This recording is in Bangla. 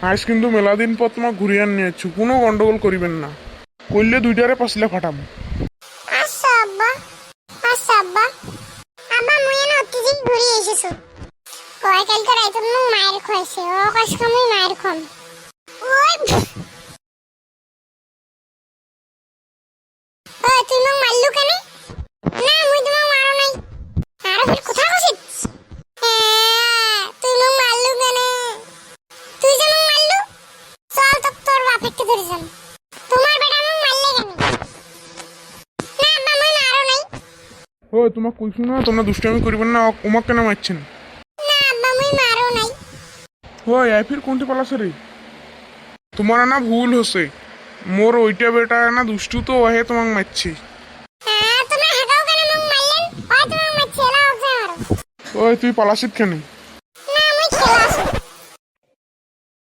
আজ কিন্তু মেলা দিন পর তোমাক ঘুরিয়ে নিয়েছো, কোনো গন্ডগোল করিবেন না, করলে দুইটারে পাসলে ফাটাম। আচ্ছা আব্বা, আচ্ছা আব্বা। আব্বা মুই এনে অতিদিন ঘুরি এসেছো। কয় কালকে রাইতে মোক মায়ের খাইছে, ও কাজকে মুই মায়ের খাম। ওই তুই মোক মারলু কেন? না মুই তোমাক মারো নাই। আরে ফির কথা কইছিস? তুই মোক মারলু কেন? তুই যে মোক মারলু, চল তো তোর বাপেরকে ধরে যাম। তোমার বেটা মোক মারলে কেন? না আব্বা মুই মারো নাই। ও তোমাক কইছো না তোমরা দুষ্টামি করিবেন না, ওমাক কেন মারছেন? না আব্বা মুই মারো নাই। ও এই ফির কোনটি পালাছে রে? তোমার না ভুল হচ্ছে, মোর ওইটা বেটা না দুষ্টু তো ওহে তোমাক মারছে। তোমরা হাগাও কেন মোক মারলেন? ওই তোমাক মারছে, এলা ওকে মারো। ওই তুই পালাছিস কেন?